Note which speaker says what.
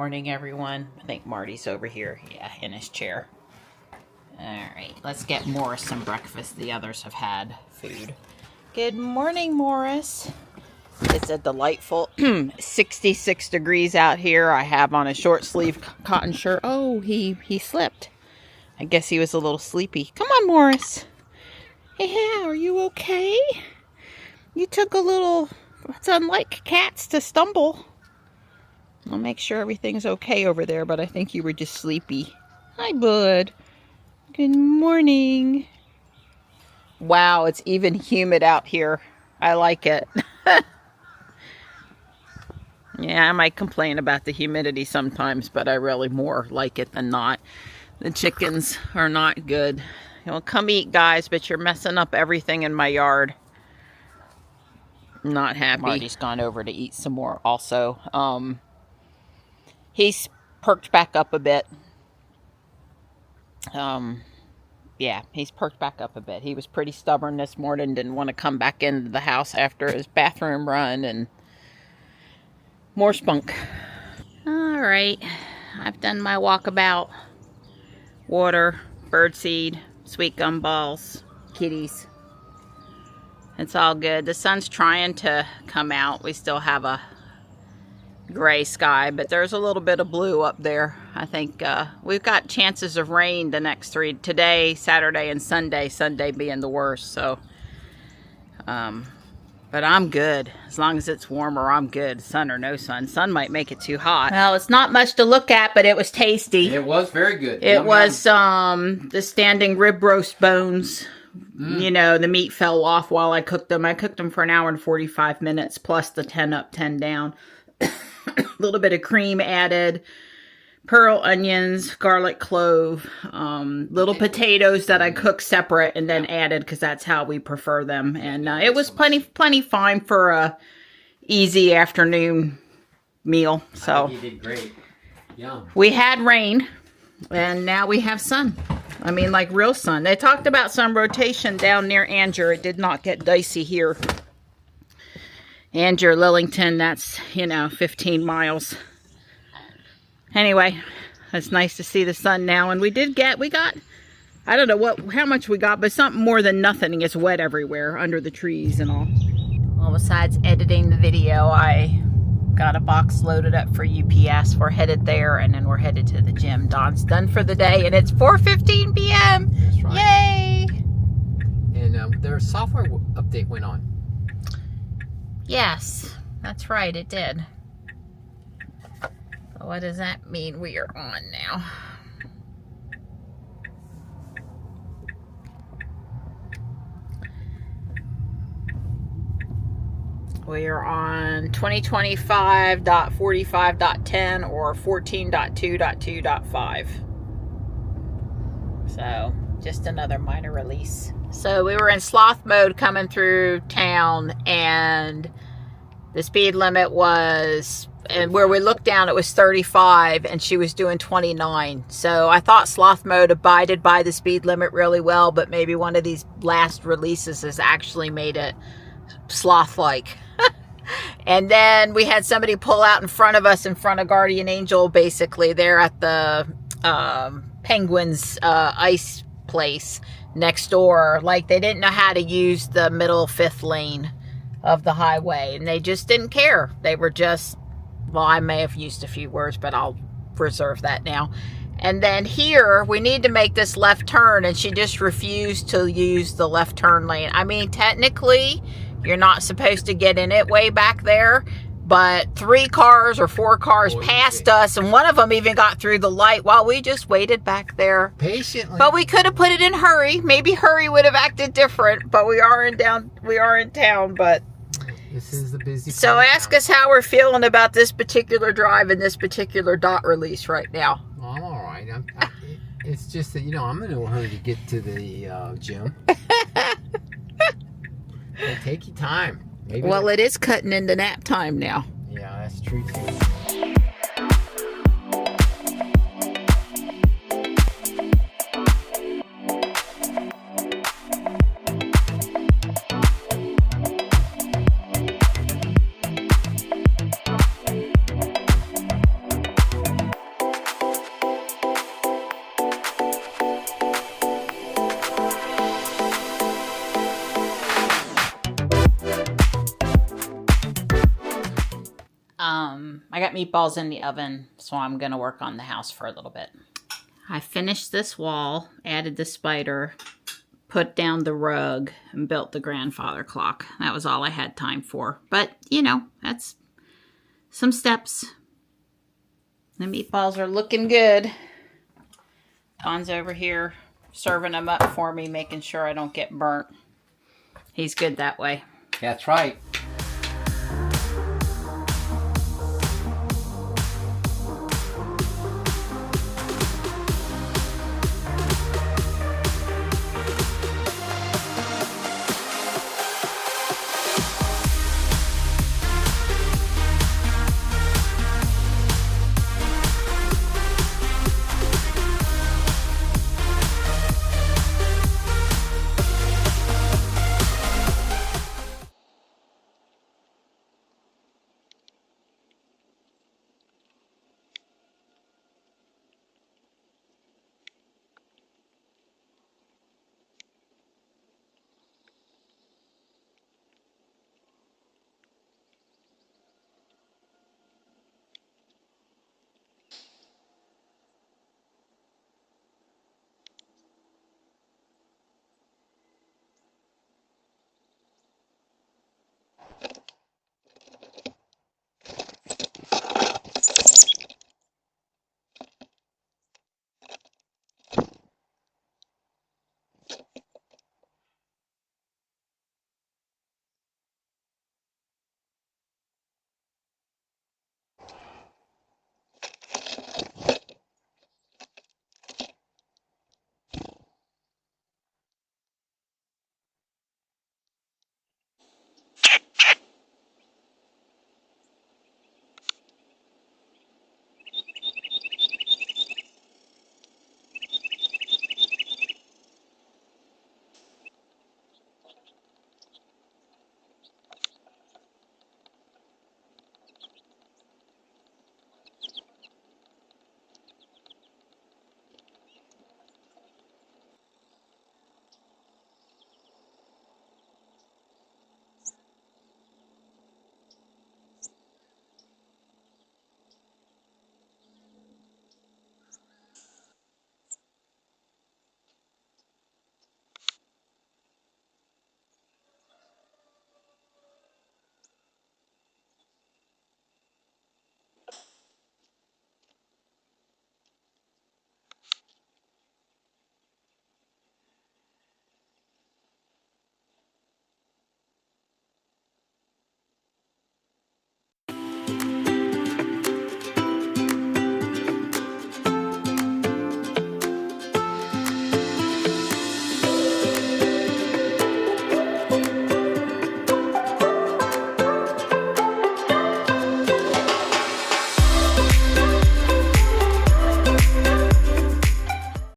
Speaker 1: morning, everyone. I think Marty's over here, yeah, in his chair. Alright, let's get Morris some breakfast. The others have had food. Good morning, Morris. It's a delightful 66 degrees out here. I have on a short sleeve cotton shirt. Oh, he slipped. I guess he was a little sleepy. Come on, Morris. Hey, are you okay? You took a little... It's unlike cats to stumble. I'll make sure everything's okay over there, but I think you were just sleepy. Hi, bud. Good morning. Wow, it's even humid out here. I like it. Yeah, I might complain about the humidity sometimes, but I really more like it than not. The chickens are not good. Well, come eat, guys, but you're messing up everything in my yard. Not happy. Marty's gone over to eat some more also. He's perked back up a bit. Yeah, he's perked back up a bit. He was pretty stubborn this morning, didn't want to come back into the house after his bathroom run, and more spunk. All right, I've done my walkabout. Water, birdseed, sweet gumballs, kitties. It's all good. The sun's trying to come out. We still have a gray sky, but there's a little bit of blue up there. I think we've got chances of rain the next 3, today, Saturday, and Sunday. Sunday being the worst, so but I'm good. As long as it's warmer, I'm good. Sun or no sun. Sun might make it too hot. Well, it's not much to look at, but it was tasty.
Speaker 2: It was very good.
Speaker 1: It was the standing rib roast bones. You know, the meat fell off while I cooked them. I cooked them for 1 hour and 45 minutes, plus the 10 up, 10 down. A little bit of cream added, pearl onions, garlic clove, little potatoes that I cooked separate and then added because that's how we prefer them. And it was plenty fine for a easy afternoon meal. So
Speaker 2: you did great. Yum.
Speaker 1: We had rain and now we have sun. I mean, like real sun. They talked about some rotation down near Anger. It did not get dicey here. Anger, Lillington, that's, 15 miles. Anyway, it's nice to see the sun now. And we got, I don't know how much we got, but something more than nothing. It's wet everywhere under the trees and all. Well, besides editing the video, I got a box loaded up for UPS. We're headed there, and then we're headed to the gym. Don's done for the day, and it's 4:15 p.m.
Speaker 2: That's right.
Speaker 1: Yay!
Speaker 2: And their software update went on.
Speaker 1: Yes, that's right, it did. So what does that mean? We are on now. We are on 2025.45.10 or 14.2.2.5. So, just another minor release. So, we were in sloth mode coming through town, and the speed limit was, and where we looked down, it was 35, and she was doing 29. So, I thought sloth mode abided by the speed limit really well, but maybe one of these last releases has actually made it sloth-like. And then we had somebody pull out in front of us, in front of Guardian Angel, basically. They're at the Penguins ice place next door. Like, they didn't know how to use the middle 5th lane of the highway. And they just didn't care. They were just, well, I may have used a few words, but I'll reserve that now. And then here, we need to make this left turn, and she just refused to use the left turn lane. I mean, technically, you're not supposed to get in it way back there, but 3 cars or 4 cars passed us, and one of them even got through the light while we just waited back there
Speaker 2: Patiently.
Speaker 1: But we could have put it in hurry. Maybe hurry would have acted different, but we are in town, but
Speaker 2: this is the busy
Speaker 1: so
Speaker 2: part of
Speaker 1: ask
Speaker 2: town.
Speaker 1: us how we're feeling about this particular drive and this particular dot release right now.
Speaker 2: Well, I'm all right. It's just that, I'm in no hurry to get to the gym. Take your time. Maybe
Speaker 1: Well, it is cutting into nap time now.
Speaker 2: Yeah, that's true too.
Speaker 1: I got meatballs in the oven, so I'm going to work on the house for a little bit. I finished this wall, added the spider, put down the rug, and built the grandfather clock. That was all I had time for. But, you know, that's some steps. The meatballs are looking good. Don's over here serving them up for me, making sure I don't get burnt. He's good that way.
Speaker 2: That's right.